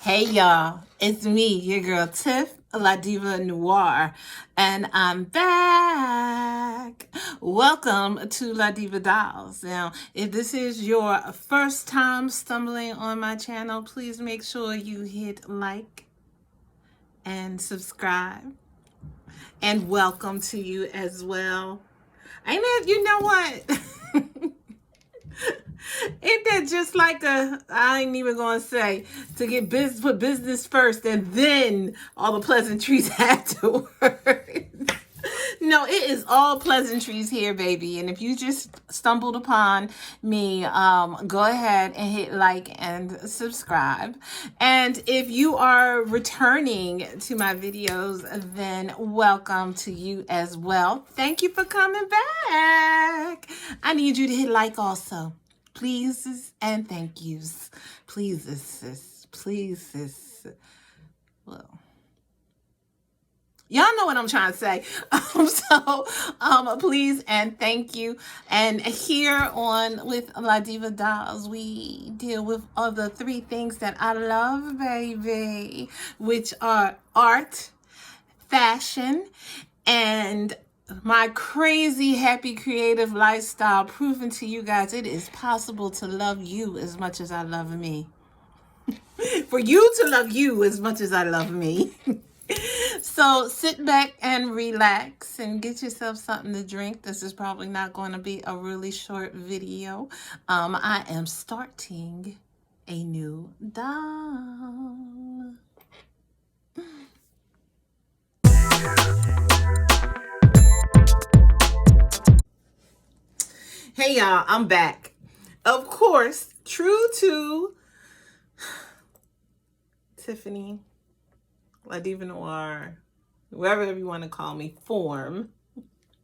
Hey y'all, it's me, your girl Tiff, La Diva Noir, and I'm back. Welcome to La Diva Dolls. Now, if this is your first time stumbling on my channel, please make sure you hit like and subscribe. And welcome to you as well. Ain't it, you know what? Ain't that just like I ain't even gonna say to get business, put business first and then all the pleasantries afterwards. No, it is all pleasantries here, baby. And if you just stumbled upon me, go ahead and hit like and subscribe. And if you are returning to my videos, then welcome to you as well. Thank you for coming back. I need you to hit like also. Pleases and thank yous. Pleases, sis. Pleases. Well, y'all know what I'm trying to say. Please and thank you. And here on with La Diva Dolls, we deal with the three things that I love, baby, which are art, fashion, and my crazy happy creative lifestyle, proving to you guys it is possible to love you as much as I love me. For you to love you as much as I love me. So sit back and relax and get yourself something to drink. This is probably not going to be a really short video. I am starting a new doll. Hey y'all, I'm back. Of course, true to Tiffany, La Diva Noir, whoever you want to call me, form.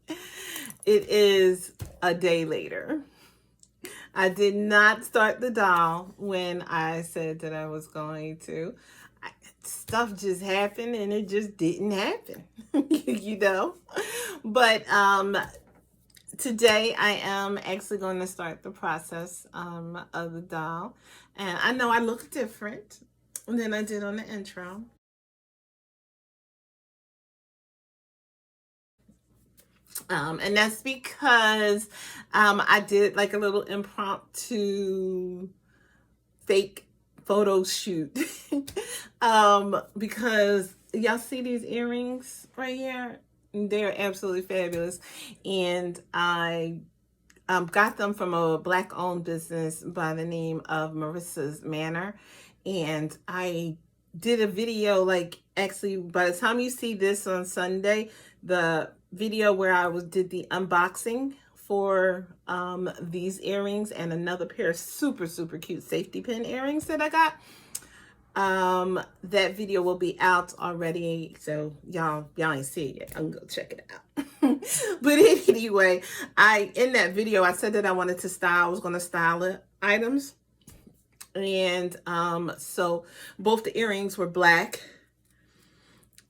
It is a day later. I did not start the doll when I said that I was going to. Stuff just happened and it just didn't happen, you know? But today I am actually going to start the process of the doll. And I know I look different than I did on the intro. And that's because I did like a little impromptu fake photo shoot. Because y'all see these earrings right here? They're absolutely fabulous. And I got them from a Black-owned business by the name of Marissa's Manor. And I did a video, like, actually, by the time you see this on Sunday, the video where I did the unboxing for these earrings and another pair of super, super cute safety pin earrings that I got. That video will be out already, so y'all ain't see it yet. I'm gonna go check it out. But anyway, in that video I said that I wanted to I was gonna style the items. And so both the earrings were black.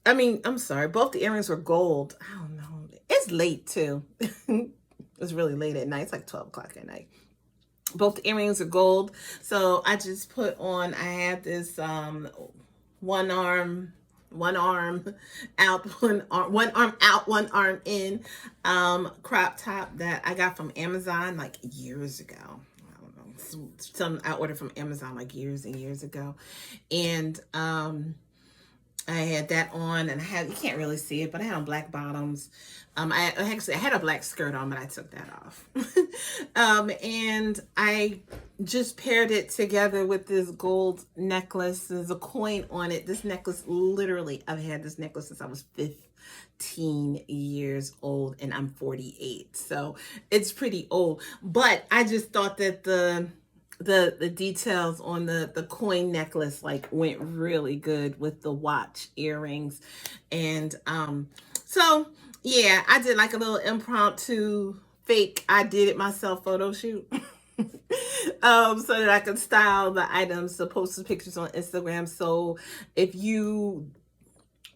I'm sorry, both the earrings were gold. I don't know. It's late too. It's really late at night. It's like 12 o'clock at night. Both the earrings are gold. So I just put on, I had this one arm out, one arm out, one arm in crop top that I got from Amazon like years ago. I don't know. Some I ordered from Amazon like years and years ago. And I had that on, and you can't really see it, but I had on black bottoms. I had a black skirt on, but I took that off. And I just paired it together with this gold necklace. There's a coin on it. This necklace, literally, I've had this necklace since I was 15 years old, and I'm 48. So it's pretty old. But I just thought that the details on the coin necklace like went really good with the watch earrings. And so yeah, I did like a little impromptu fake I did it myself photo shoot. So that I could style the items, so post the pictures on Instagram. So if you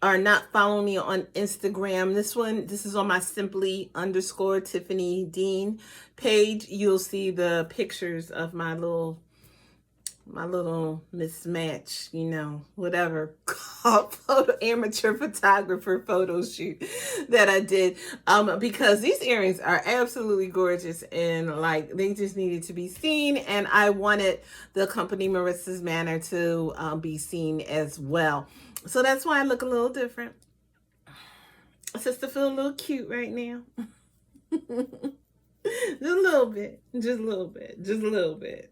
are not following me on Instagram, this is on my simply_Tiffany Dean page. You'll see the pictures of my little my little mismatch, you know, whatever, called amateur photographer photo shoot that I did. Because these earrings are absolutely gorgeous and like they just needed to be seen, and I wanted the company Marissa's Manor to be seen as well. So that's why I look a little different. Just to feel a little cute right now. Just a little bit, just a little bit, just a little bit.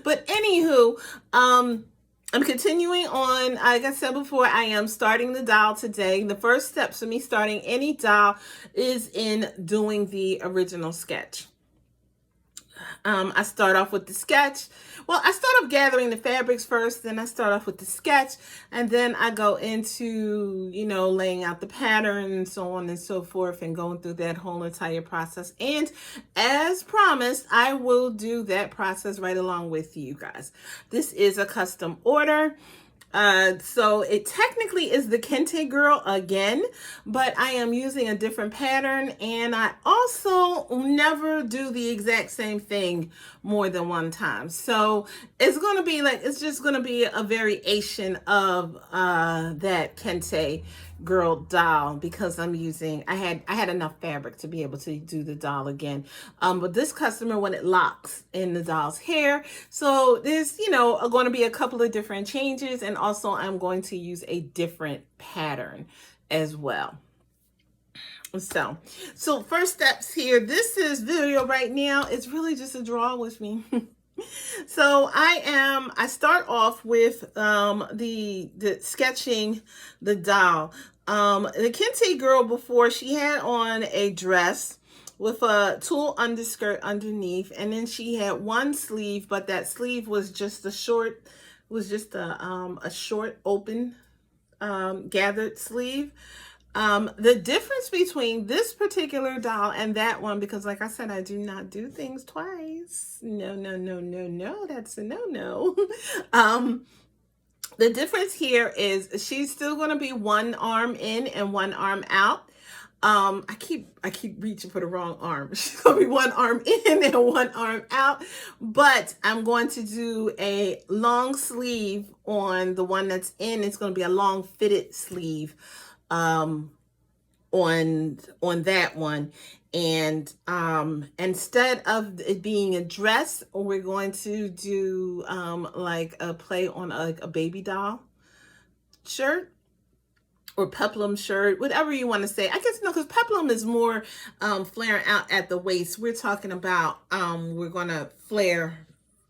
But anywho, I'm continuing on. Like I said before, I am starting the doll today. The first steps for me starting any doll is in doing the original sketch. I start off with the sketch. Well, I start off gathering the fabrics first, then I start off with the sketch, and then I go into, you know, laying out the pattern and so on and so forth and going through that whole entire process. And as promised, I will do that process right along with you guys. This is a custom order. So it technically is the Kente Girl again, but I am using a different pattern, and I also never do the exact same thing more than one time. So it's going to be like, it's just going to be a variation of that Kente Girl doll, because I'm using, I had enough fabric to be able to do the doll again. But this customer wanted locks in the doll's hair. So there's, you know, going to be a couple of different changes, and also I'm going to use a different pattern as well. So first steps here. This is video right now. It's really just a draw with me. So I start off with the sketching the doll. The Kente Girl before, she had on a dress with a tulle underskirt underneath, and then she had one sleeve, but that sleeve was just a short, short open gathered sleeve. The difference between this particular doll and that one, because like I said, I do not do things twice. No, no, no, no, no. That's a no-no. The difference here is she's still going to be one arm in and one arm out. I keep reaching for the wrong arm. She's going to be one arm in and one arm out, but I'm going to do a long sleeve on the one that's in. It's going to be a long fitted sleeve on that one, and instead of it being a dress, we're going to do like a play on a baby doll shirt or peplum shirt, whatever you want to say. I guess no, because peplum is more flaring out at the waist. We're talking about we're going to flare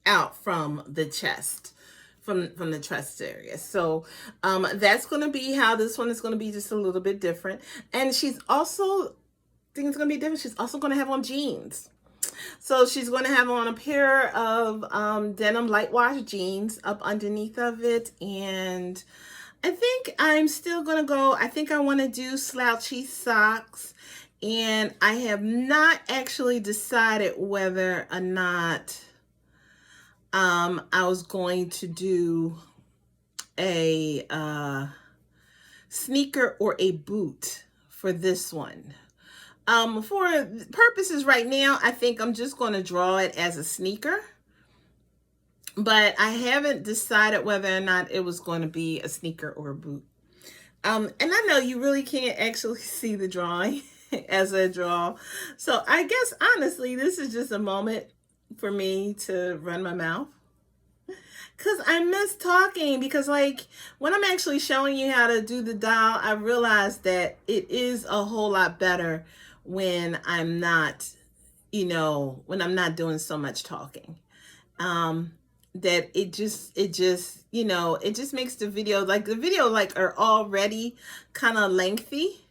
out from the chest, from the chest area. So that's going to be how this one is going to be, just a little bit different. And she's also, things going to be different. She's also going to have on jeans. So she's going to have on a pair of denim light wash jeans up underneath of it. And I think I'm still going to go, I think I want to do slouchy socks. And I have not actually decided whether or not I was going to do a sneaker or a boot for this one. For purposes right now, I think I'm just going to draw it as a sneaker. But I haven't decided whether or not it was going to be a sneaker or a boot. And I know you really can't actually see the drawing as I draw. So I guess, honestly, this is just a moment for me to run my mouth. Because I miss talking, because like when I'm actually showing you how to do the doll, I realize that it is a whole lot better when I'm not, you know, when I'm not doing so much talking. That it just, you know, it just makes the video are already kind of lengthy.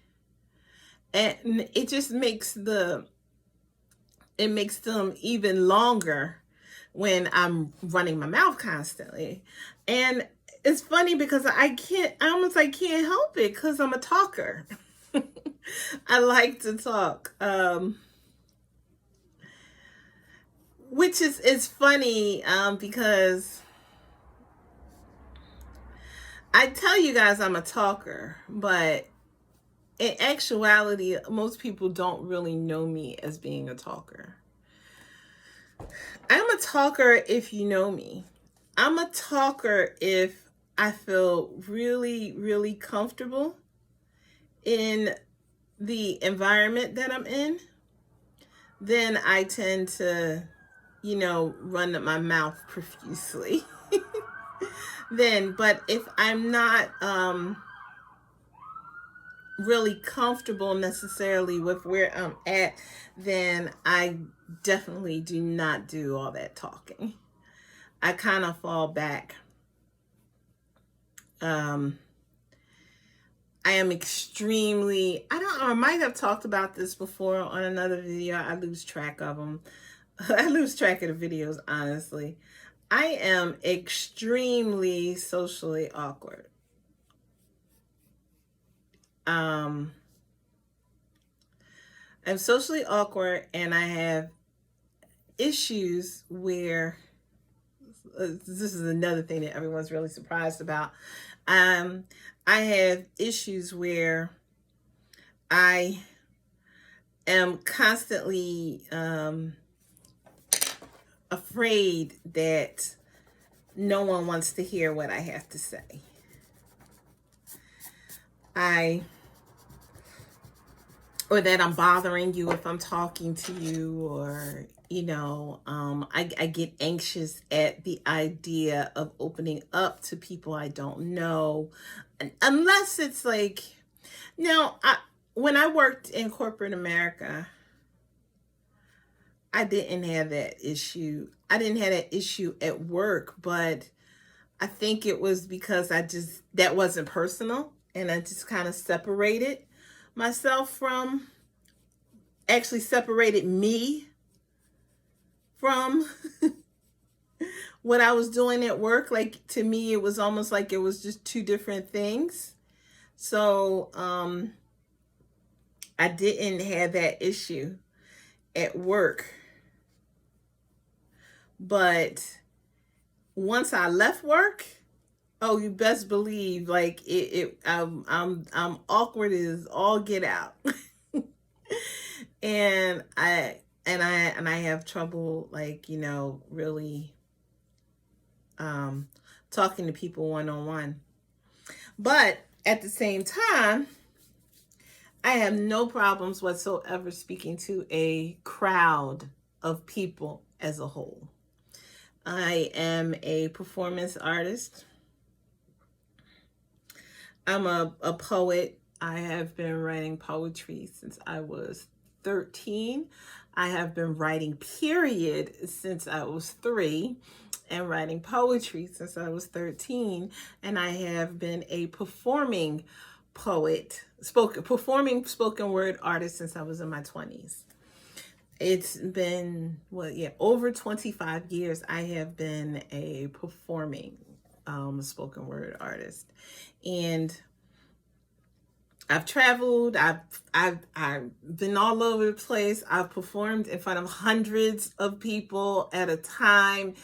And it just makes them even longer when I'm running my mouth constantly. And it's funny because I almost can't help it, because I'm a talker. I like to talk. Which is funny because I tell you guys I'm a talker, but in actuality, most people don't really know me as being a talker. I'm a talker if you know me. I'm a talker if I feel really, really comfortable in the environment that I'm in. Then I tend to, run my mouth profusely. But if I'm not really comfortable necessarily with where I'm at, then I definitely do not do all that talking. I kind of fall back. I am extremely, I don't know, I might have talked about this before on another video. I lose track of them. I lose track of the videos, honestly. I am extremely socially awkward. I'm socially awkward, and I have issues where this is another thing that everyone's really surprised about. I have issues where I am constantly afraid that no one wants to hear what I have to say. Or that I'm bothering you if I'm talking to you, or I get anxious at the idea of opening up to people I don't know, unless it's like, now, when I worked in corporate America, I didn't have that issue. I didn't have that issue at work, but I think it was because that wasn't personal, and I just kind of separated myself from, actually separated me from what I was doing at work. Like, to me, it was almost like it was just two different things. So I didn't have that issue at work. But once I left work, oh, you best believe, like, I'm awkward as all get out. And I have trouble, like, really talking to people one-on-one. But at the same time, I have no problems whatsoever speaking to a crowd of people as a whole. I am a performance artist. I'm a poet. I have been writing poetry since I was 13. I have been writing, period, since I was 3, and writing poetry since I was 13. And I have been a performing poet, performing spoken word artist since I was in my 20s. It's been, over 25 years I have been a performing spoken word artist. And I've traveled, I've been all over the place. I've performed in front of hundreds of people at a time,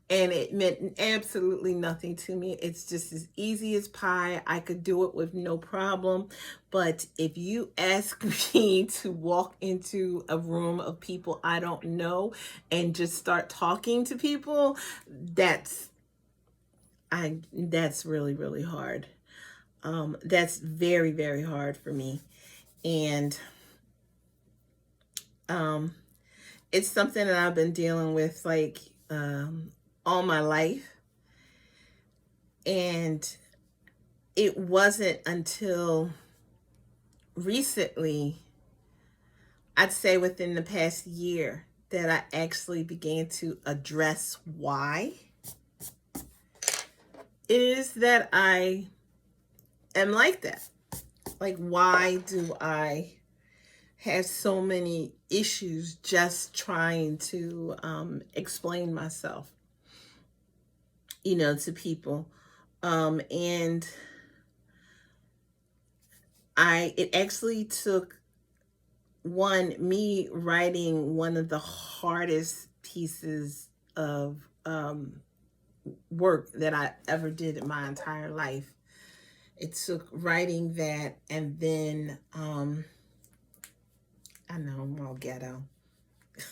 and it meant absolutely nothing to me. It's just as easy as pie. I could do it with no problem. But if you ask me to walk into a room of people I don't know and just start talking to people, that's really, really hard. That's very, very hard for me. And it's something that I've been dealing with, like, all my life. And it wasn't until recently, I'd say within the past year, that I actually began to address why it is that I am like that. Like, why do I have so many issues just trying to explain myself, to people? And it actually took me writing one of the hardest pieces of work that I ever did in my entire life. It took writing that, and then I know I'm all ghetto.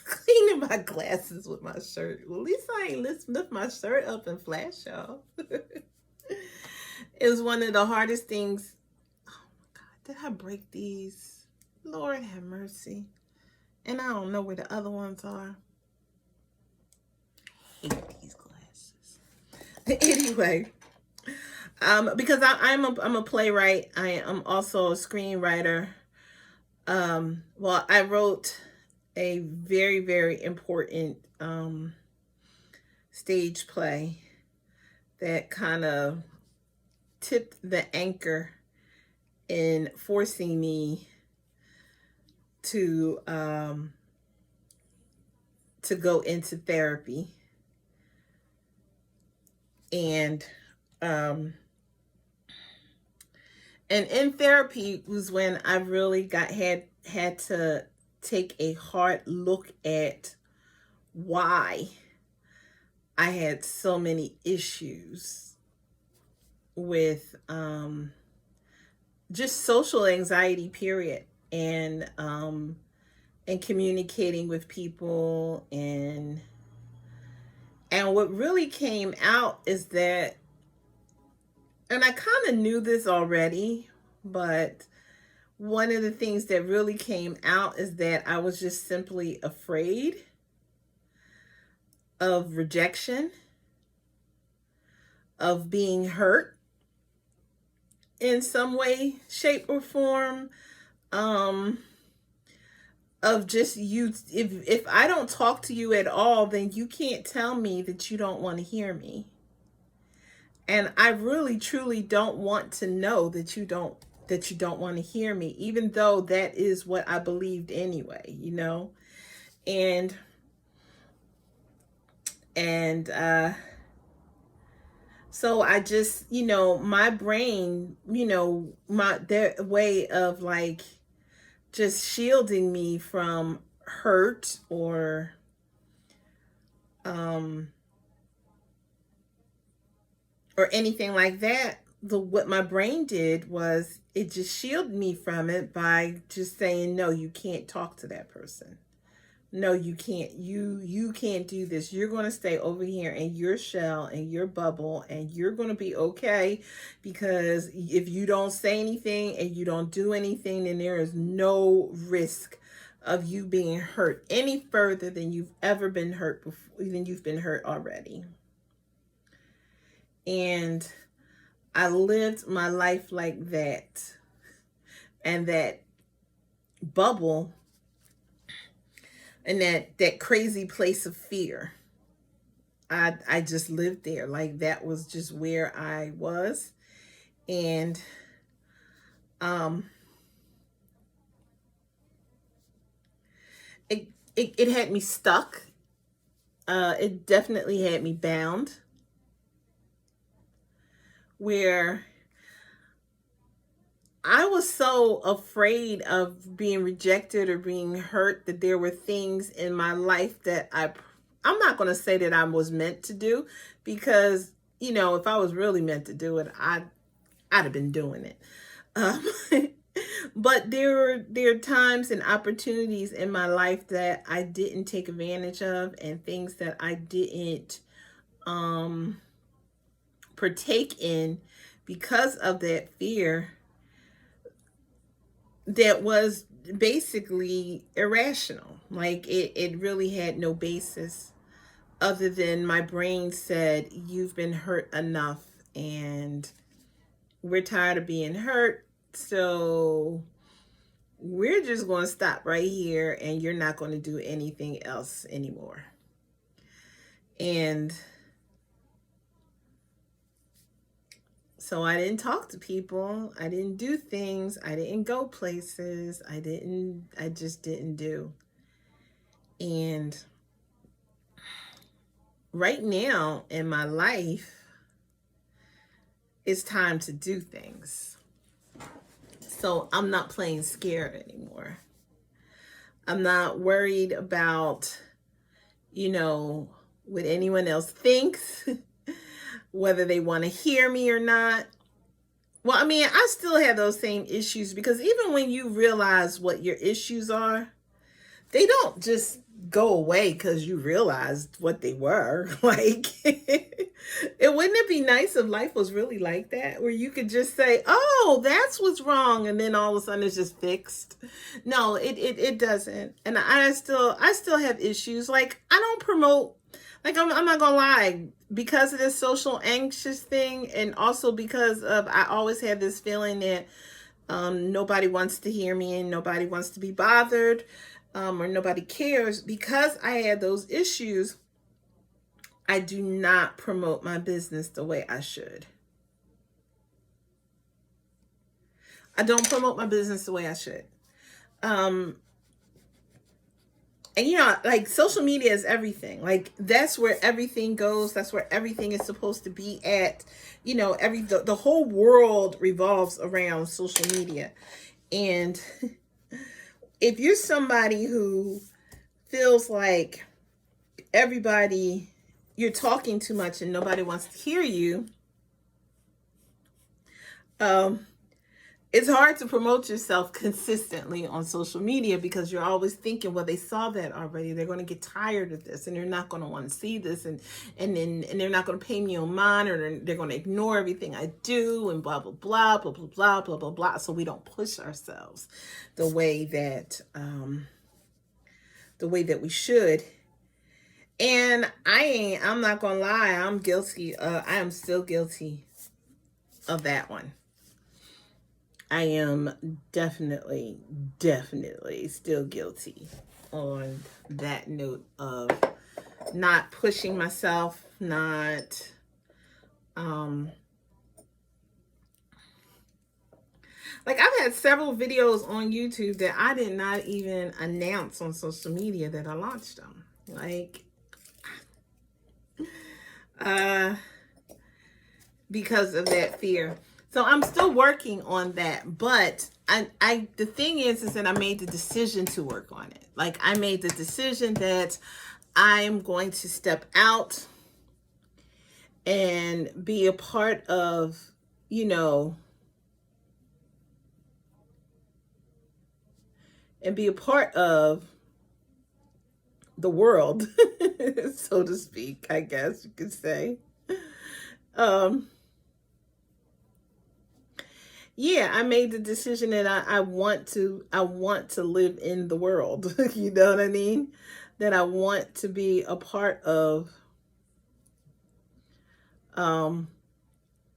cleaning my glasses with my shirt. Well, at least I ain't lift my shirt up and flash y'all. It was one of the hardest things. Oh my God, did I break these? Lord have mercy. And I don't know where the other ones are. I hate these glasses. Anyway, because I'm a playwright. I am also a screenwriter. Well, I wrote a very, very important stage play that kind of tipped the anchor in forcing me to go into therapy. And in therapy was when I really had to take a hard look at why I had so many issues with just social anxiety, period, and communicating with people, and what really came out is that, and I kind of knew this already, but one of the things that really came out is that I was just simply afraid of rejection, of being hurt in some way, shape, or form, of just you. If I don't talk to you at all, then you can't tell me that you don't want to hear me. And I really truly don't want to know that you don't want to hear me, even though that is what I believed anyway, And so I just, my brain, their way of like just shielding me from hurt or anything like that. What my brain did was it just shielded me from it by just saying, no, you can't talk to that person. No, you can't. You can't do this. You're going to stay over here in your shell and your bubble, and you're going to be okay, because if you don't say anything and you don't do anything, then there is no risk of you being hurt any further than you've ever been hurt before, than you've been hurt already. And I lived my life like that, and that bubble, and that crazy place of fear. I just lived there. Like that was just where I was. And it had me stuck. It definitely had me bound, where I was so afraid of being rejected or being hurt that there were things in my life that I'm not going to say that I was meant to do, because, if I was really meant to do it, I'd have been doing it. But there are times and opportunities in my life that I didn't take advantage of, and things that I didn't partake in because of that fear that was basically irrational. Like it really had no basis other than my brain said, you've been hurt enough and we're tired of being hurt. So we're just going to stop right here, and you're not going to do anything else anymore. And so I didn't talk to people. I didn't do things. I didn't go places. I just didn't do. And right now in my life, it's time to do things. So I'm not playing scared anymore. I'm not worried about, what anyone else thinks, whether they want to hear me or not. Well, I mean, I still have those same issues, because even when you realize what your issues are, they don't just go away because you realized what they were. Like, wouldn't it be nice if life was really like that, where you could just say, "Oh, that's what's wrong," and then all of a sudden it's just fixed? No, it doesn't. And I still have issues. Like, I don't promote. Like, I'm not gonna lie, because of this social anxious thing, and also because of I always have this feeling that nobody wants to hear me and nobody wants to be bothered, or nobody cares. Because I had those issues, I do not promote my business the way I should. I don't promote my business the way I should. And like, social media is everything. Like, that's where everything goes. That's where everything is supposed to be at. The whole world revolves around social media. And if you're somebody who feels like you're talking too much and nobody wants to hear you, it's hard to promote yourself consistently on social media, because you're always thinking, well, they saw that already. They're going to get tired of this, and they're not going to want to see this, and they're not going to pay me no mind, or they're going to ignore everything I do, and blah blah blah blah blah blah blah blah blah. So we don't push ourselves the way that we should. And I'm not gonna lie, I'm guilty. I am still guilty of that one. I am definitely still guilty on that note of not pushing myself, not like, I've had several videos on YouTube that I did not even announce on social media that I launched them. Like, because of that fear. So I'm still working on that, but the thing is that I made the decision to work on it. Like, I made the decision that I'm going to step out and be a part of, the world, so to speak, I guess you could say. Yeah, I made the decision that I want to live in the world. You know what I mean? That I want to be a part of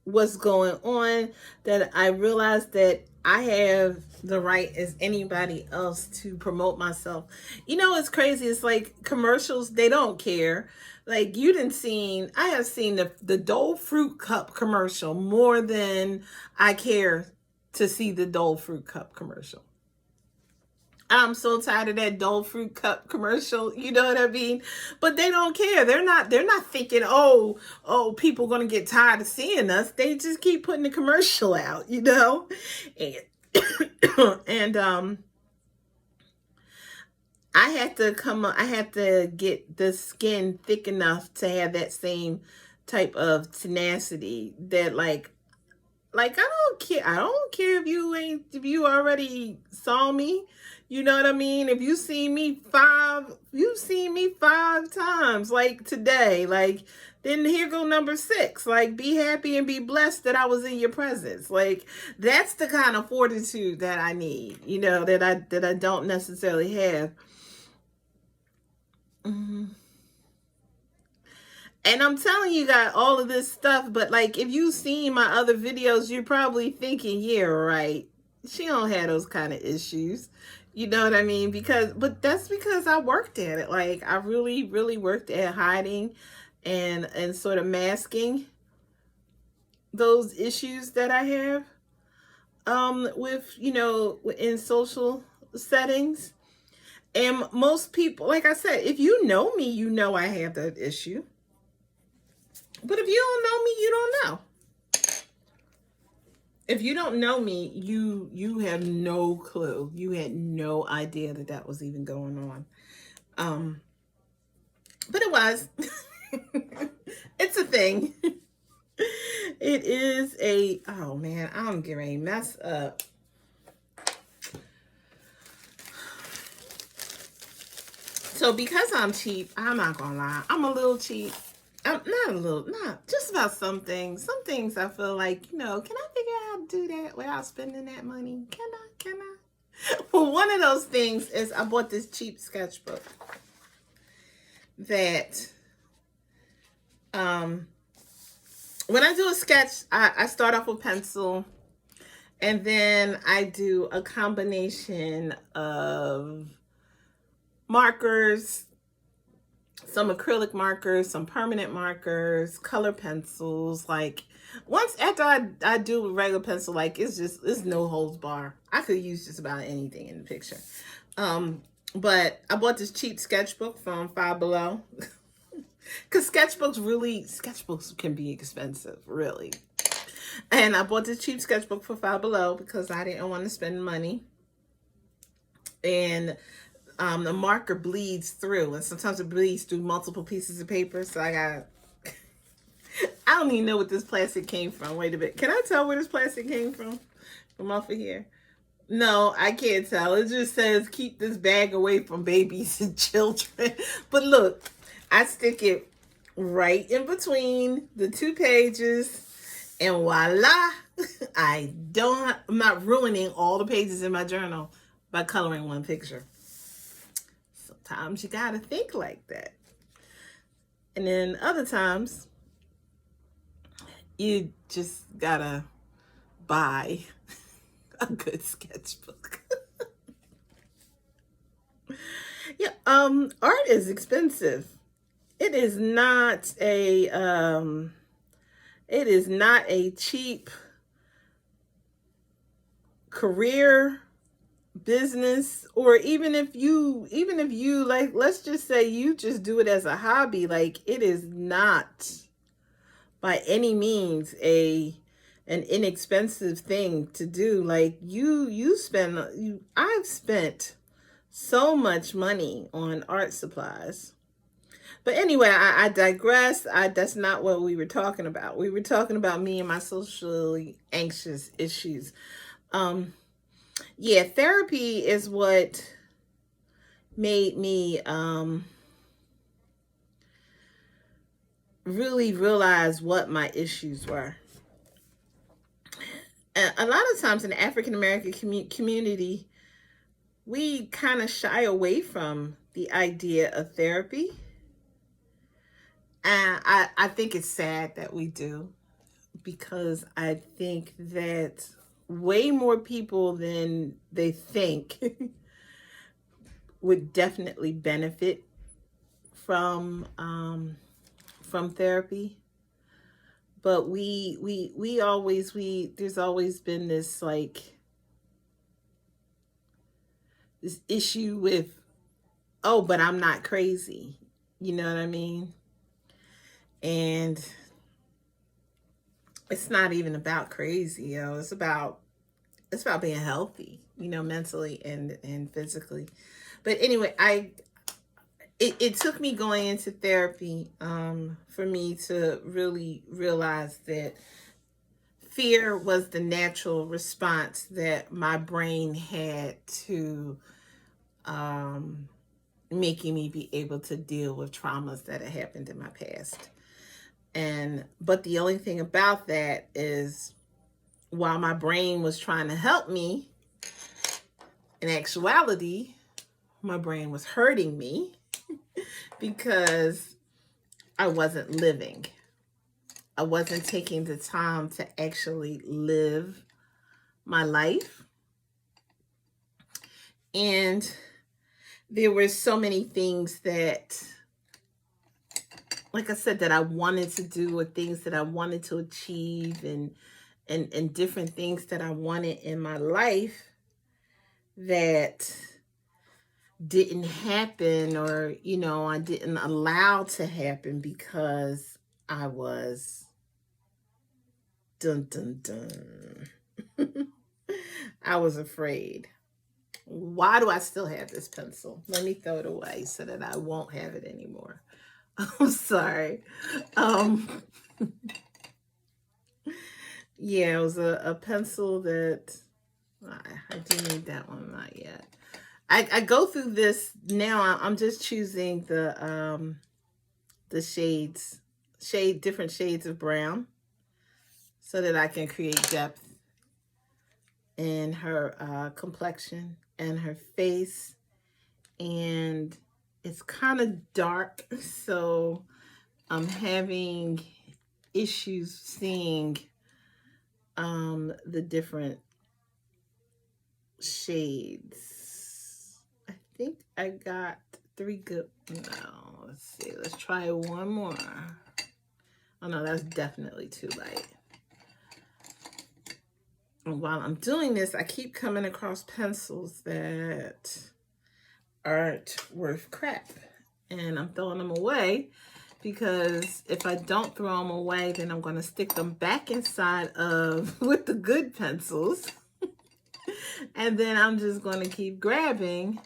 what's going on. That I realize that I have the right as anybody else to promote myself. It's crazy. It's like commercials, they don't care. Like, I have seen the Dole Fruit Cup commercial more than I care to see the Dole Fruit Cup commercial. I'm so tired of that Dole Fruit Cup commercial. You know what I mean? But they don't care. They're not thinking, oh, people going to get tired of seeing us. They just keep putting the commercial out, And, and I had to get the skin thick enough to have that same type of tenacity that, like, I don't care. I don't care if you already saw me. You know what I mean? If you've seen me 5 times, like today, like, then here go number 6. Like, be happy and be blessed that I was in your presence. Like, that's the kind of fortitude that I need, that I don't necessarily have. Mm-hmm. And I'm telling you, got all of this stuff, but, like, if you've seen my other videos, you're probably thinking, yeah, right, she don't have those kind of issues. You know what I mean? But that's because I worked at it. Like, I really, really worked at hiding and sort of masking those issues that I have with, in social settings. And most people, like I said, if you know me, you know I have that issue. But if you don't know me, you don't know. If you don't know me, you have no clue. You had no idea that was even going on. But it was. It's a thing. It is oh man, I'm getting ready to mess up. So because I'm cheap, I'm not gonna lie, I'm a little cheap. I'm not a little, not just about some things. Some things I feel like, can I figure out how to do that without spending that money? Can I? Can I? Well, one of those things is I bought this cheap sketchbook that when I do a sketch, I start off with pencil, and then I do a combination of markers, some acrylic markers, some permanent markers, color pencils. Like once after I do a regular pencil, like it's no holds bar. I could use just about anything in the picture. But I bought this cheap sketchbook from Five Below. Because sketchbooks can be expensive, really. And I bought this cheap sketchbook for Five Below because I didn't want to spend money. And the marker bleeds through, and sometimes it bleeds through multiple pieces of paper. So I don't even know what this plastic came from. Wait a bit. Can I tell where this plastic came from? From off of here? No, I can't tell. It just says keep this bag away from babies and children. But look, I stick it right in between the two pages, and voila, I'm not ruining all the pages in my journal by coloring one picture. Sometimes you gotta think like that. And then other times, you just gotta buy a good sketchbook. Yeah, art is expensive. It is not a cheap career, business, or even if you like, let's just say you just do it as a hobby, like it is not by any means an inexpensive thing to do. Like I've spent so much money on art supplies. But anyway, I digress. That's not what we were talking about. We were talking about me and my socially anxious issues. Yeah, therapy is what made me really realize what my issues were. A lot of times in the African American community, we kind of shy away from the idea of therapy. And I think it's sad that we do, because I think that way more people than they think would definitely benefit from therapy. But there's always been this this issue with, oh, but I'm not crazy. You know what I mean? And it's not even about crazy, it's about being healthy, mentally and physically. But anyway, it took me going into therapy for me to really realize that fear was the natural response that my brain had to making me be able to deal with traumas that had happened in my past. But the only thing about that is, while my brain was trying to help me, in actuality, my brain was hurting me because I wasn't living. I wasn't taking the time to actually live my life. And there were so many things that, like I said, that I wanted to do, or things that I wanted to achieve, and different things that I wanted in my life that didn't happen, or I didn't allow to happen because I was dun dun dun. I was afraid. Why do I still have this pencil? Let me throw it away so that I won't have it anymore. I'm sorry. Yeah, it was a pencil that I do need that one, not yet. I go through this now. I'm just choosing the different shades of brown so that I can create depth in her complexion and her face. And it's kind of dark, so I'm having issues seeing the different shades. I think I got 3 good. No, let's see. Let's try one more. Oh no, that's definitely too light. And while I'm doing this, I keep coming across pencils that aren't worth crap. And I'm throwing them away because if I don't throw them away, then I'm going to stick them back inside of with the good pencils. And then I'm just going to keep grabbing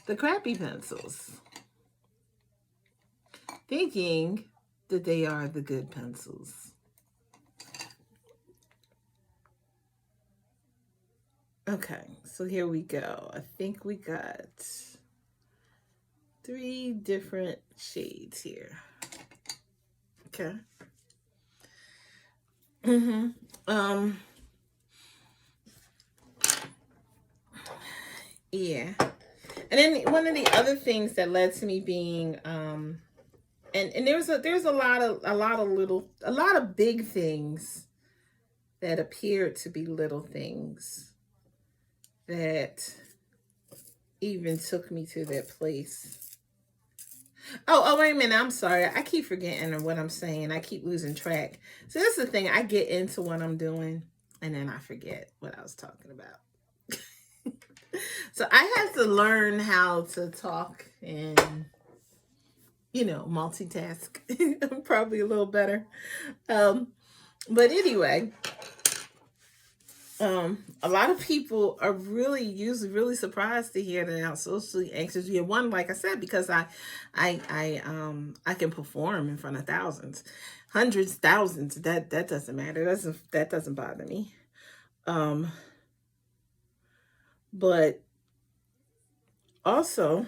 the crappy pencils, thinking that they are the good pencils. Okay, so here we go. I think we got 3 different shades here. Okay. Yeah. And then one of the other things that led to me being and there's a lot of big things that appeared to be little things that even took me to that place. Oh, wait a minute. I'm sorry. I keep forgetting what I'm saying. I keep losing track. So that's the thing. I get into what I'm doing and then I forget what I was talking about. So I have to learn how to talk and, multitask probably a little better. But anyway, a lot of people are really surprised to hear that I'm socially anxious. Yeah, one, like I said, because I can perform in front of thousands, hundreds, thousands. That doesn't matter. That doesn't bother me. But also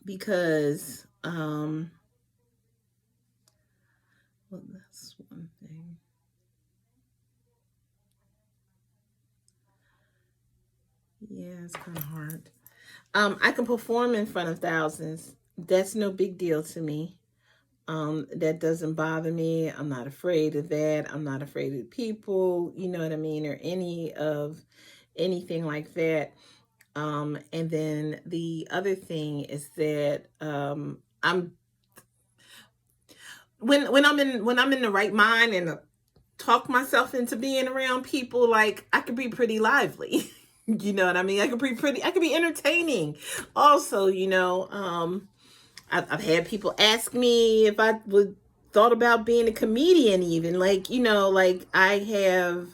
because well, that's one thing. Yeah, it's kind of hard. I can perform in front of thousands. That's no big deal to me. That doesn't bother me. I'm not afraid of that. I'm not afraid of people, you know what I mean, or anything like that. And then the other thing is that I'm when I'm in the right mind and talk myself into being around people, like I could be pretty lively. You know what I mean? I could be entertaining. Also, I've had people ask me if I would thought about being a comedian, even like I have.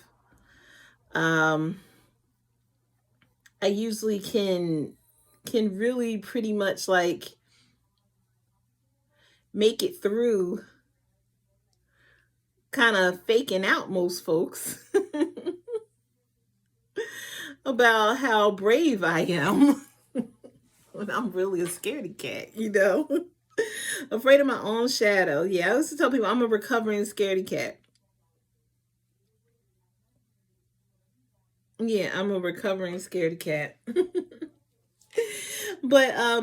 I usually can really pretty much like make it through, kind of faking out most folks about how brave I am. When I'm really a scaredy cat, afraid of my own shadow. Yeah, I used to tell people I'm a recovering scaredy cat. Yeah, I'm a recovering scaredy cat. But a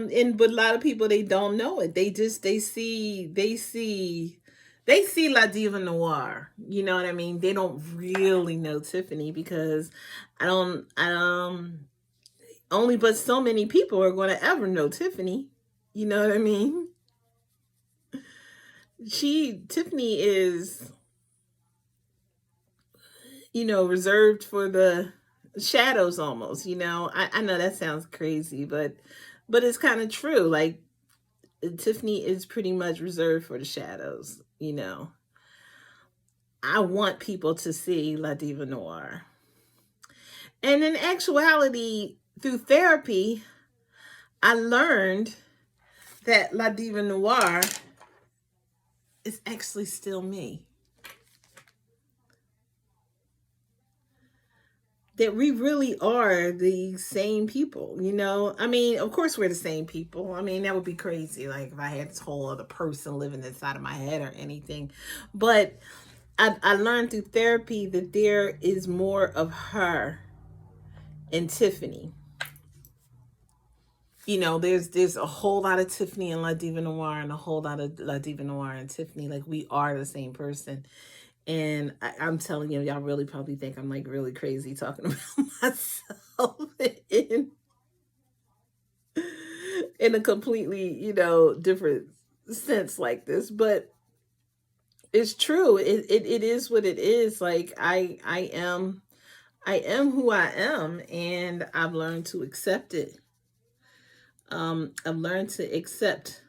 lot of people, they don't know it. They see La Diva Noir. You know what I mean? They don't really know Tiffany because only but so many people are going to ever know Tiffany. You know what I mean? Tiffany is, reserved for the shadows almost. I know that sounds crazy, but it's kind of true. Like Tiffany is pretty much reserved for the shadows. I want people to see La Diva Noir. And in actuality, through therapy, I learned that La Diva Noir is actually still me. that we really are the same people, you know? I mean, of course we're the same people. I mean, that would be crazy, like if I had this whole other person living inside of my head or anything. But I learned through therapy that there is more of her in Tiffany. You know, there's a whole lot of Tiffany and La Diva Noir and a whole lot of La Diva Noir and Tiffany. Like we are the same person. And I'm telling you, y'all really probably think I'm like really crazy talking about myself in in a completely, you know, different sense like this. But it's true. It is what it is. Like I am who I am, and I've learned to accept it. I've learned to accept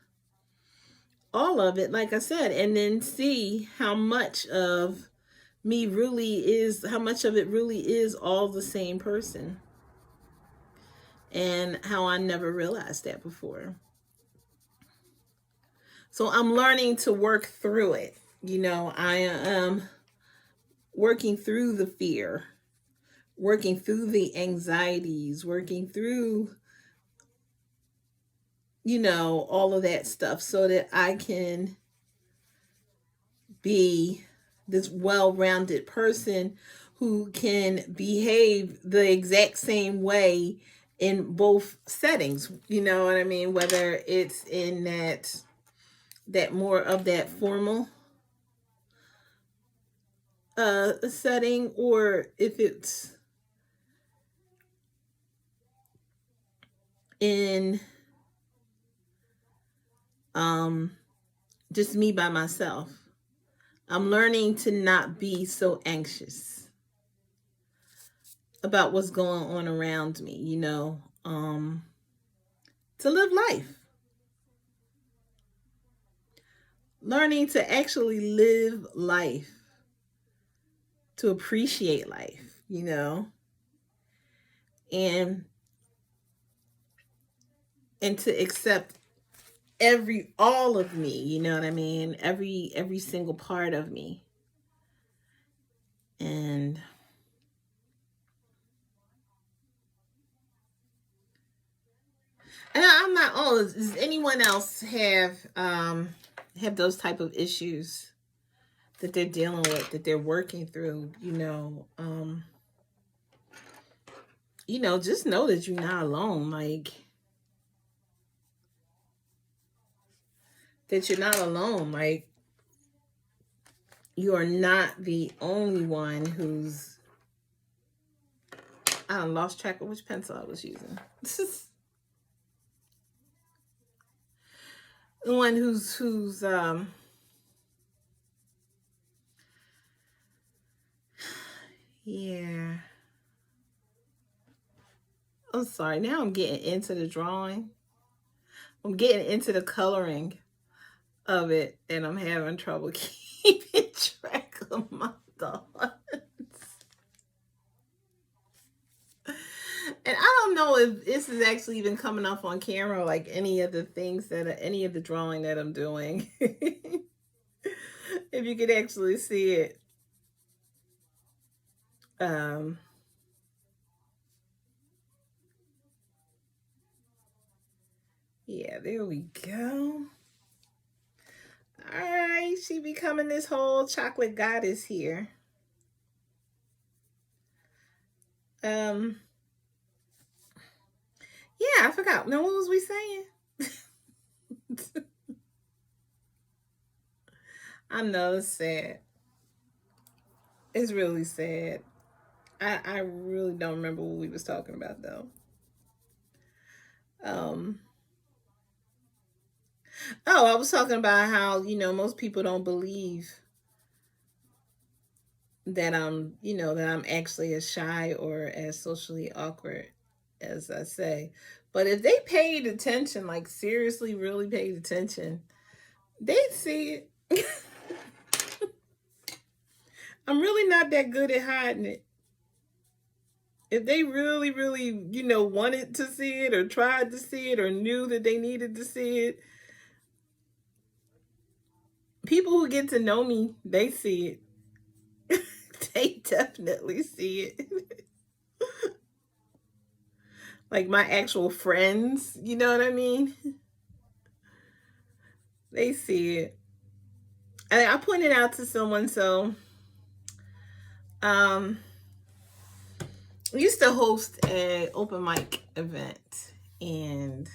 all of it, like I said, and then see how much of me really is, how much of it really is all the same person, and how I never realized that before. So I'm learning to work through it. You know, I am working through the fear, working through the anxieties, working through, you know, all of that stuff so that I can be this well rounded person who can behave the exact same way in both settings. You know what I mean? Whether it's in that more of that formal setting, or if it's in um just me by myself. I'm learning to not be so anxious about what's going on around me, you know, to live life. Learning to actually live life, to appreciate life, you know, and to accept every all of me, you know what I mean? Every single part of me. And I'm not, oh, does anyone else have those type of issues that they're dealing with, that they're working through, you know, just know that you're not alone. Like that you're not alone. Like you are not the only one who's, I lost track of which pencil I was using. The one who's yeah. I'm sorry. Now I'm getting into the drawing. I'm getting into the coloring of it, and I'm having trouble keeping track of my thoughts. And I don't know if this is actually even coming off on camera, like any of the things that are, any of the drawing that I'm doing. If you could actually see it. Um, yeah, there we go. All right, she becoming this whole chocolate goddess here. Um, yeah, I forgot. Now, what was we saying? I know it's sad. It's really sad. I really don't remember what we was talking about though. Um, oh, I was talking about how, you know, most people don't believe that that I'm actually as shy or as socially awkward as I say. But if they paid attention, like seriously, really paid attention, they'd see it. I'm really not that good at hiding it. If they really, really, you know, wanted to see it or tried to see it or knew that they needed to see it, people who get to know me, they see it. They definitely see it. Like my actual friends, you know what I mean? They see it. And I pointed out to someone, so um I used to host a open mic event, and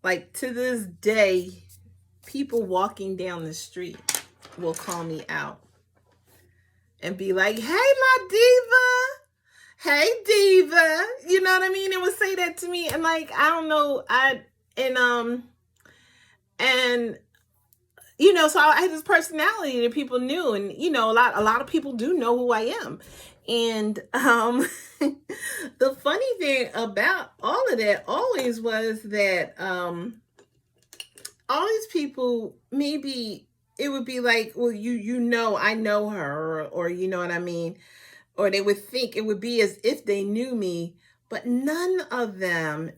like to this day, people walking down the street will call me out and be like, "Hey, La Diva, hey Diva," you know what I mean? It would say that to me, and like I don't know, and and you know, so I had this personality that people knew, and you know, a lot of people do know who I am, and the funny thing about all of that always was that all these people, maybe it would be like, well, you know, I know her, or you know what I mean, or they would think it would be as if they knew me, but none of them,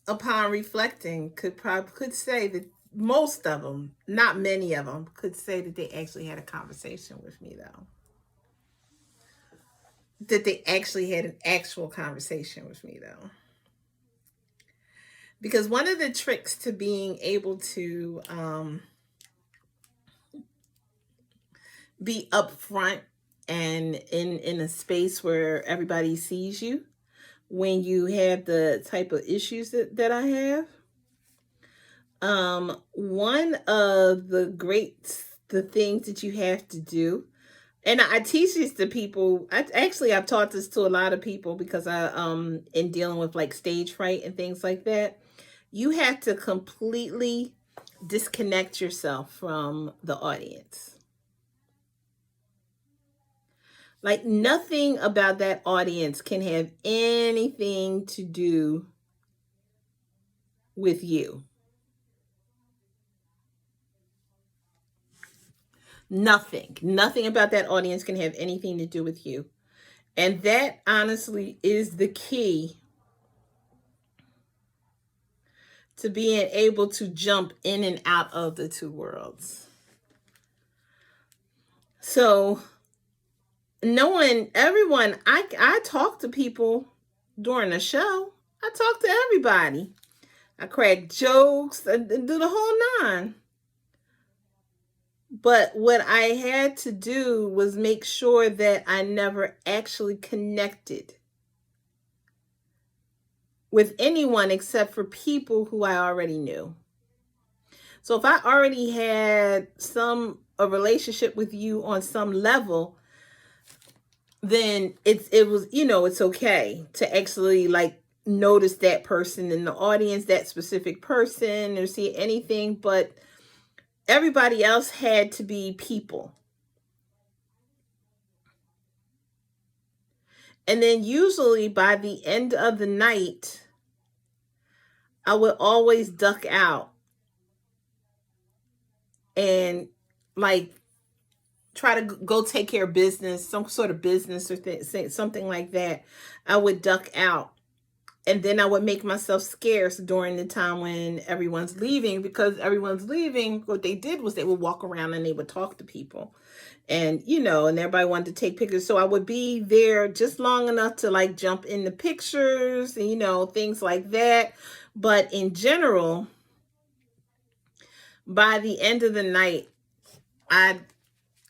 upon reflecting, could say that. Most of them, not many of them, could say that they actually had a conversation with me, though. That they actually had an actual conversation with me, though. Because one of the tricks to being able to be upfront and in a space where everybody sees you, when you have the type of issues that I have, one of the things that you have to do, and I teach this to people. I've taught this to a lot of people because I in dealing with like stage fright and things like that. You have to completely disconnect yourself from the audience. Like nothing about that audience can have anything to do with you. Nothing about that audience can have anything to do with you. And that honestly is the key to being able to jump in and out of the two worlds. So, knowing everyone, I talk to people during the show. I talk to everybody. I crack jokes, I do the whole nine. But what I had to do was make sure that I never actually connected with anyone except for people who I already knew. So if I already had a relationship with you on some level, then it was, you know, it's okay to actually like notice that person in the audience, that specific person, or see anything, but everybody else had to be people. And then usually by the end of the night, I would always duck out and like try to go take care of business, some sort of business or something like that. I would duck out. And then I would make myself scarce during the time when everyone's leaving, because everyone's leaving, what they did was they would walk around and they would talk to people. And, you know, and everybody wanted to take pictures. So I would be there just long enough to like jump in the pictures and, you know, things like that. But in general, by the end of the night, I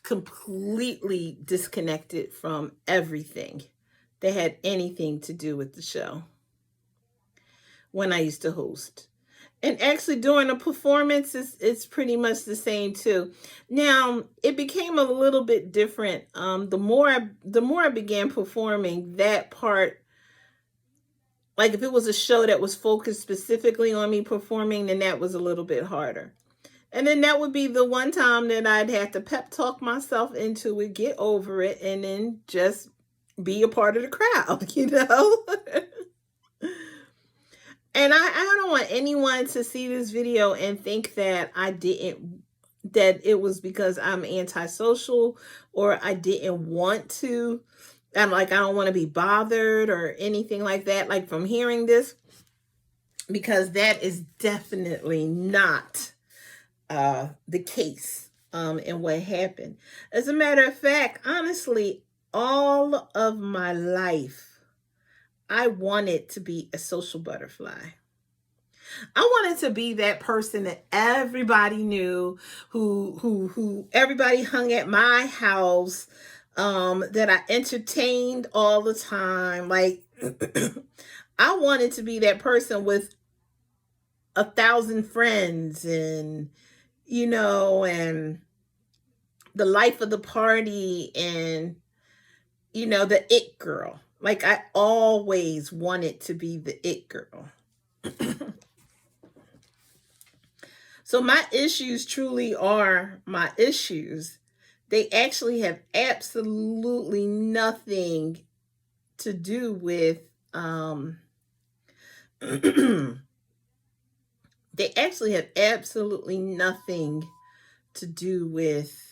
completely disconnected from everything that had anything to do with the show when I used to host. And actually during a performance, it's pretty much the same too. Now it became a little bit different. The more I began performing, that part, like if it was a show that was focused specifically on me performing, then that was a little bit harder. And then that would be the one time that I'd have to pep talk myself into it, get over it, and then just be a part of the crowd, you know? And I don't want anyone to see this video and think that that it was because I'm antisocial or I didn't want to. I'm like, I don't want to be bothered or anything like that, like from hearing this, because that is definitely not the case and what happened. As a matter of fact, honestly, all of my life, I wanted to be a social butterfly. I wanted to be that person that everybody knew, who everybody hung at my house, that I entertained all the time. Like I wanted to be that person with 1,000 friends, and and the life of the party, and the it girl. Like I always wanted to be the it girl. So my issues truly are my issues. They actually have absolutely nothing to do with they actually have absolutely nothing to do with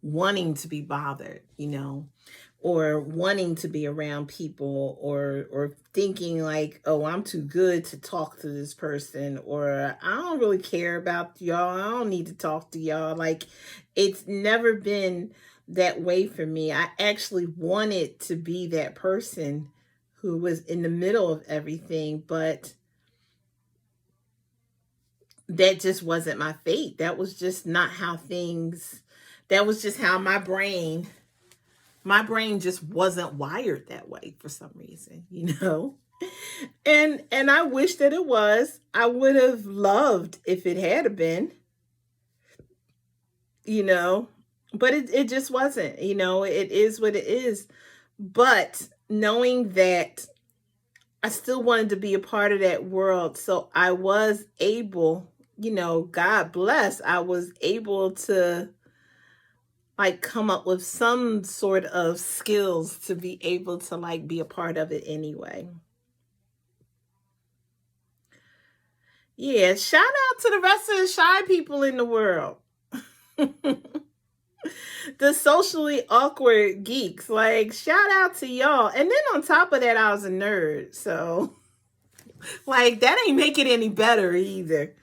wanting to be bothered, or wanting to be around people, or thinking like, oh, I'm too good to talk to this person, or I don't really care about y'all, I don't need to talk to y'all. Like it's never been that way for me. I actually wanted to be that person who was in the middle of everything, but that just wasn't my fate. That was just not how things, that was just how my brain just wasn't wired that way for some reason. And I wish that it was. I would have loved if it had been, you know, but it just wasn't. It is what it is. But knowing that I still wanted to be a part of that world, so I was able, God bless, I was able to like come up with some sort of skills to be able to like be a part of it anyway. Yeah, shout out to the rest of the shy people in the world. The socially awkward geeks. Like, shout out to y'all. And then on top of that, I was a nerd. So, like, that ain't make it any better either.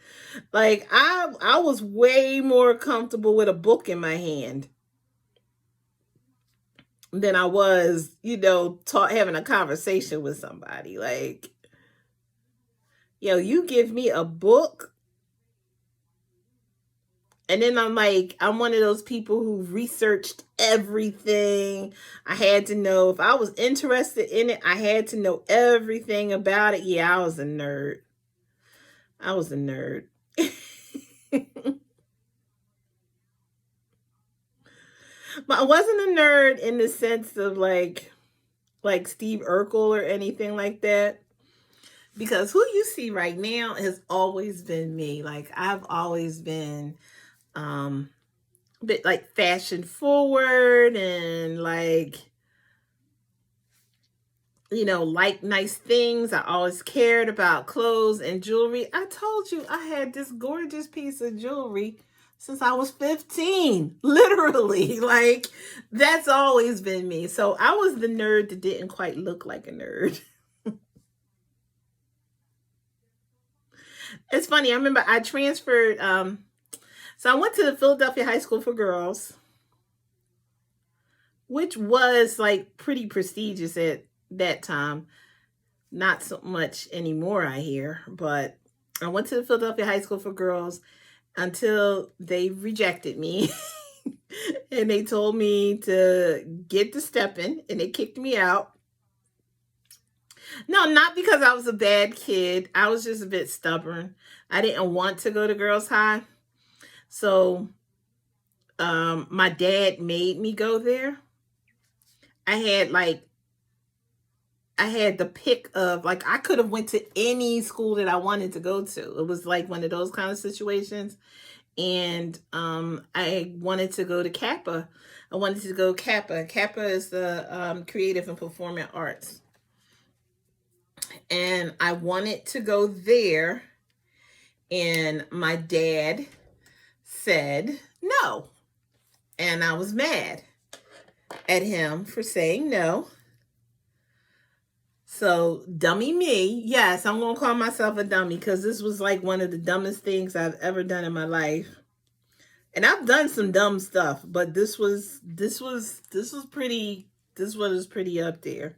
Like, I was way more comfortable with a book in my hand than I was, having a conversation with somebody. Like, yo, you give me a book, and then I'm one of those people who researched everything. I had to know if I was interested in it. I had to know everything about it. Yeah, I was a nerd. I was a nerd. But I wasn't a nerd in the sense of like Steve Urkel or anything like that. Because who you see right now has always been me. Like I've always been a bit like fashion forward, and like nice things. I always cared about clothes and jewelry. I told you I had this gorgeous piece of jewelry since I was 15, literally. Like that's always been me. So I was the nerd that didn't quite look like a nerd. It's funny. I remember I transferred. So I went to the Philadelphia High School for Girls, which was like pretty prestigious at that time. Not so much anymore, I hear. But I went to the Philadelphia High School for Girls until they rejected me. And they told me to get to stepping, and they kicked me out. No, not because I was a bad kid. I was just a bit stubborn. I didn't want to go to girls' high. So my dad made me go there. I had the pick of like I could have went to any school that I wanted to go to. It was like one of those kind of situations. And I wanted to go to Kappa. I wanted to go Kappa. Kappa is the creative and performing arts. And I wanted to go there. And my dad said no. And I was mad at him for saying no. So, dummy me. Yes, I'm going to call myself a dummy because this was like one of the dumbest things I've ever done in my life. And I've done some dumb stuff, but this was pretty This one is pretty up there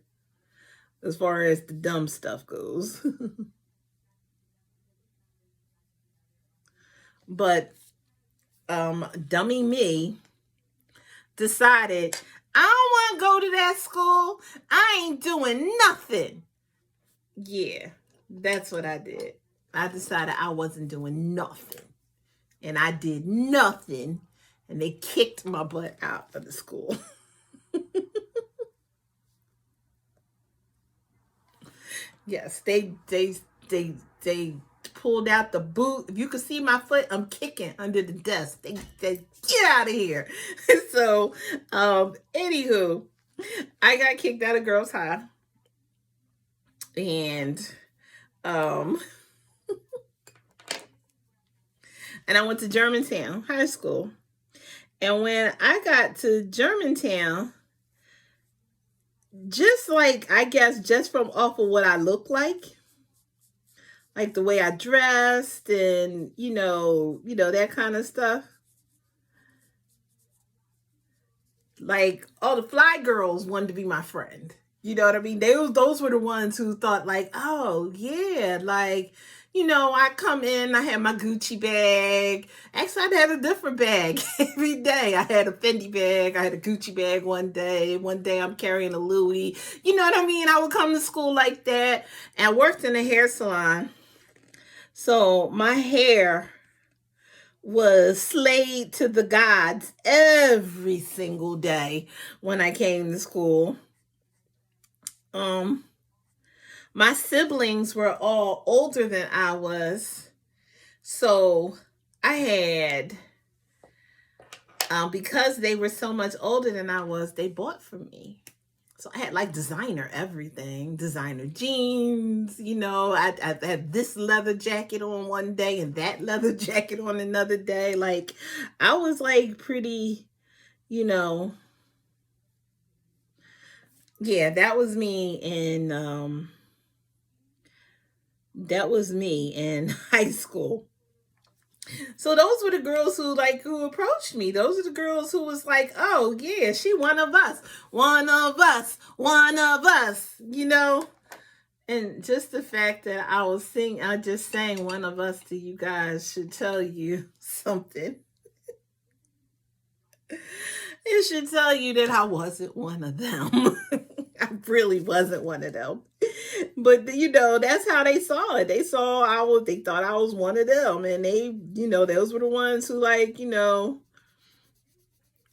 as far as the dumb stuff goes. But dummy me decided I don't want to go to that school. I ain't doing nothing. Yeah, that's what I did. I decided I wasn't doing nothing. And I did nothing. And they kicked my butt out of the school. Yes, they pulled out the boot. If you could see my foot, I'm kicking under the desk. They get out of here. So, anywho, I got kicked out of Girls High. And and I went to Germantown High School. And when I got to Germantown, just like, I guess, just from off of what I look like the way I dressed and, that kind of stuff. Like, all the fly girls wanted to be my friend. You know what I mean? Those were the ones who thought like, oh yeah, like, I come in, I had my Gucci bag. Actually, I had a different bag every day. I had a Fendi bag. I had a Gucci bag one day. One day I'm carrying a Louis. You know what I mean? I would come to school like that. And I worked in a hair salon. So my hair was slayed to the gods every single day when I came to school. My siblings were all older than I was. So I had, because they were so much older than I was, they bought for me. So I had like designer everything, designer jeans, I had this leather jacket on one day and that leather jacket on another day. Like, I was like pretty, yeah, that was me in high school. So those were the girls who approached me. Those are the girls who was like, oh yeah, she one of us. And just the fact that I just sang one of us to you guys should tell you something. It should tell you that I wasn't one of them. I really wasn't one of them. But that's how they saw it. They thought I was one of them. And they, those were the ones who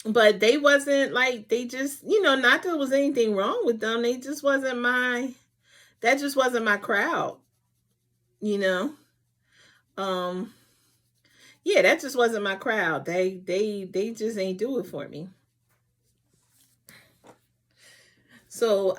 but they wasn't they just, not that there was anything wrong with them. They just wasn't that just wasn't my crowd. Yeah, that just wasn't my crowd. They just ain't do it for me. So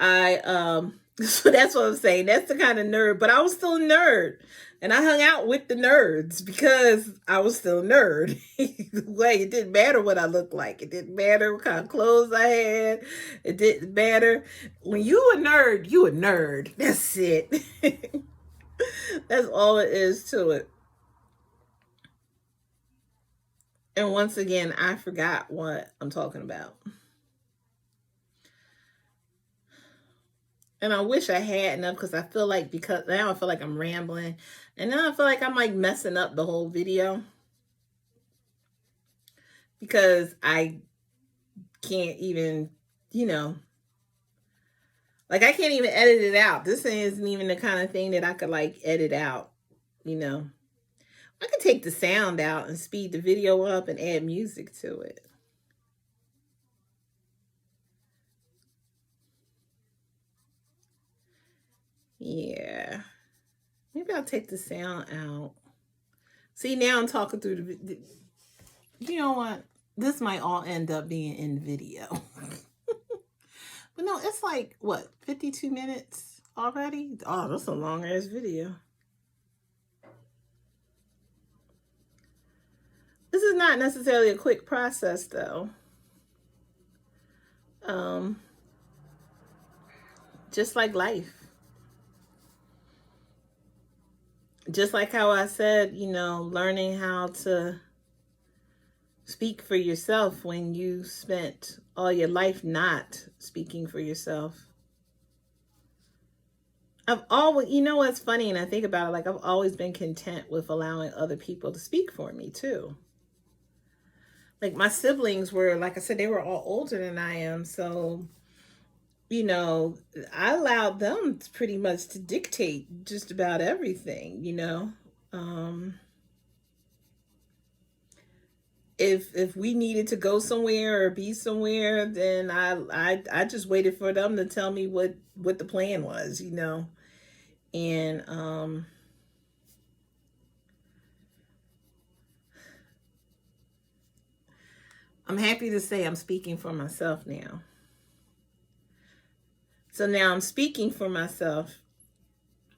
so that's what I'm saying. That's the kind of nerd, but I was still a nerd. And I hung out with the nerds because I was still a nerd. It didn't matter what I looked like. It didn't matter what kind of clothes I had. It didn't matter. When you a nerd, you a nerd. That's it. That's all it is to it. And once again, I forgot what I'm talking about. And I wish I had enough because because now I feel like I'm rambling. And now I feel like I'm messing up the whole video. Because I can't even, I can't even edit it out. This isn't even the kind of thing that I could edit out, I could take the sound out and speed the video up and add music to it. Yeah. Maybe I'll take the sound out. See, now I'm talking through the you know what? This might all end up being in the video. But no, it's what, 52 minutes already? Oh, that's a long ass video. This is not necessarily a quick process though. Just like life. Just like how I said, learning how to speak for yourself when you spent all your life not speaking for yourself? I've always, you know what's funny, and I think about it, like I've always been content with allowing other people to speak for me too. Like my siblings were, like I said, they were all older than I am. So, you know, I allowed them pretty much to dictate just about everything, you know. Um, if we needed to go somewhere or be somewhere, then I just waited for them to tell me what the plan was, you know. And I'm happy to say I'm speaking for myself now. So now I'm speaking for myself.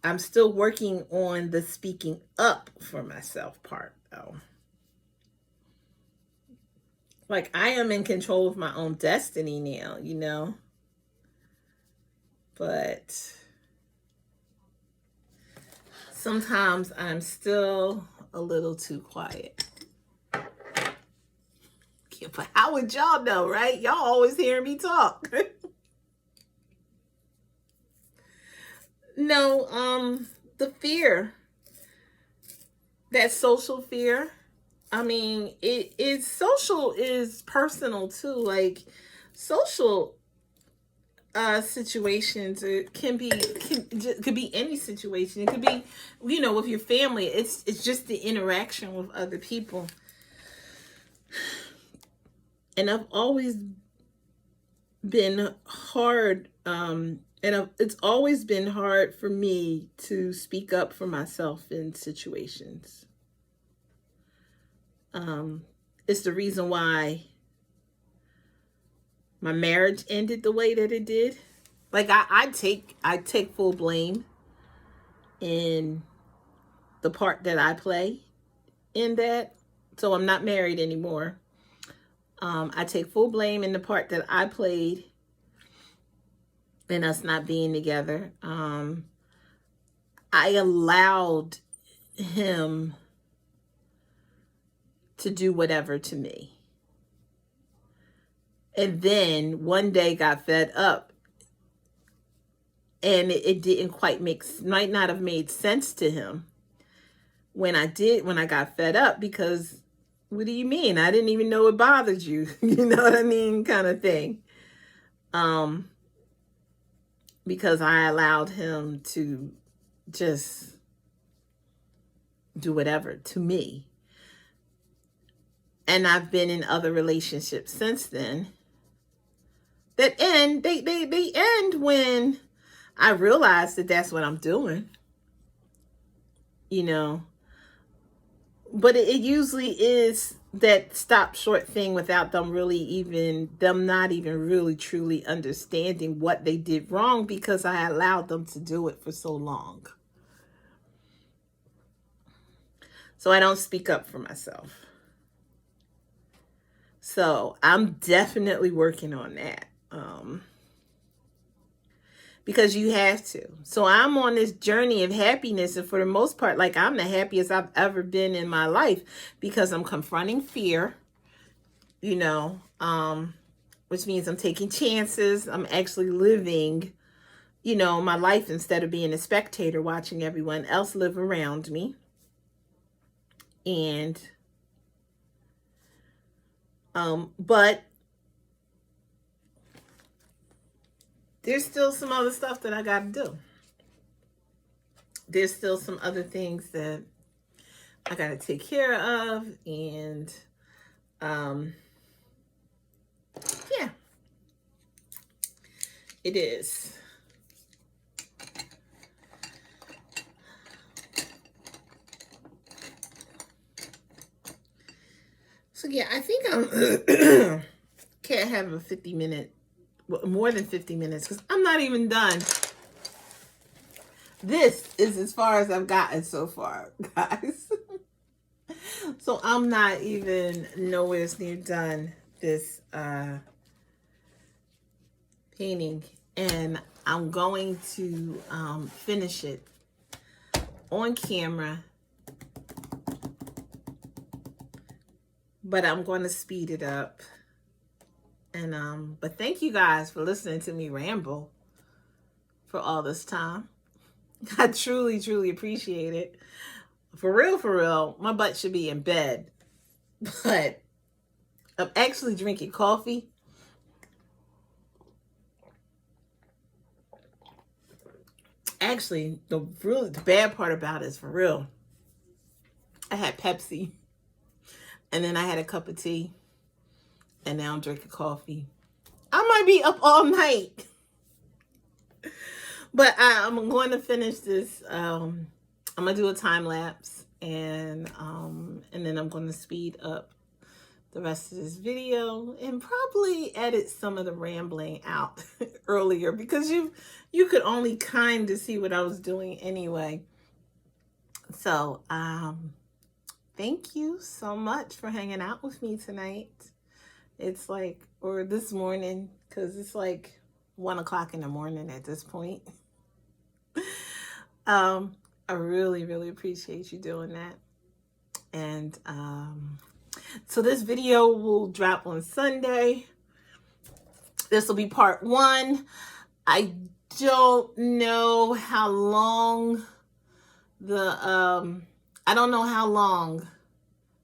I'm still working on the speaking up for myself part, though. Like, I am in control of my own destiny now, you know? But sometimes I'm still a little too quiet. Yeah, but how would y'all know, right? Y'all always hear me talk. No, the fear, that social fear. I mean, social is personal too. Like social situations, it could be any situation. It could be, you know, with your family. It's just the interaction with other people. And I've always been hard, it's always been hard for me to speak up for myself in situations. It's the reason why my marriage ended the way that it did. Like I take full blame in the part that I play in that. So I'm not married anymore. I take full blame in the part that I played in us not being together. I allowed him to do whatever to me. And then one day got fed up, and it didn't quite might not have made sense to him when I got fed up, because what do you mean? I didn't even know it bothered you. You know what I mean? Kind of thing. Because I allowed him to just do whatever to me. And I've been in other relationships since then that end, they end when I realize that that's what I'm doing, you know. But it usually is that stop short thing without them not even really truly understanding what they did wrong, because I allowed them to do it for so long. So I don't speak up for myself. So I'm definitely working on that. Because you have to. So I'm on this journey of happiness, and for the most part, like, I'm the happiest I've ever been in my life, because I'm confronting fear, you know, which means I'm taking chances. I'm actually living, you know, my life instead of being a spectator watching everyone else live around me. And but there's still some other stuff that I got to do. There's still some other things that I got to take care of. And yeah, it is. So yeah, I think I'm can't have a 50-minute, more than 50 minutes, because I'm not even done. This is as far as I've gotten so far, guys. So I'm not even nowhere near done this painting, and I'm going to finish it on camera but I'm going to speed it up. And but thank you guys for listening to me ramble for all this time. I truly, truly appreciate it. For real, my butt should be in bed. But I'm actually drinking coffee. Actually, the bad part about it is, for real, I had Pepsi, and then I had a cup of tea, and now I'm drinking coffee. I might be up all night. But I'm going to finish this. I'm going to do a time lapse, and then I'm going to speed up the rest of this video and probably edit some of the rambling out earlier, because you could only kind of see what I was doing anyway. So thank you so much for hanging out with me tonight. It's like, or this morning, because it's like 1 o'clock in the morning at this point. I really, really appreciate you doing that. And so this video will drop on Sunday. This will be part 1. I don't know how long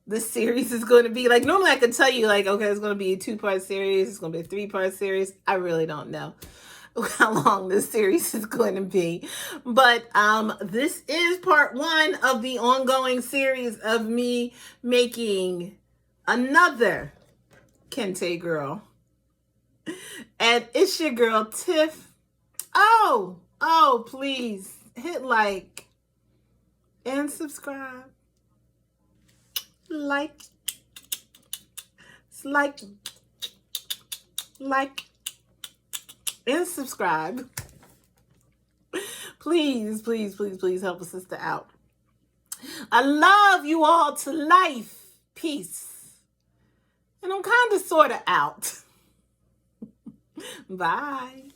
this series is going to be. Like, normally I could tell you, like, okay, it's going to be a 2-part series, it's going to be a 3-part series. I really don't know how long this series is going to be. But this is part 1 of the ongoing series of me making another Kente girl. And it's your girl, Tiff. Oh, please hit like and subscribe. Like, and subscribe. Please, please, please, please help a sister out. I love you all to life. Peace. And I'm kind of sort of out. Bye.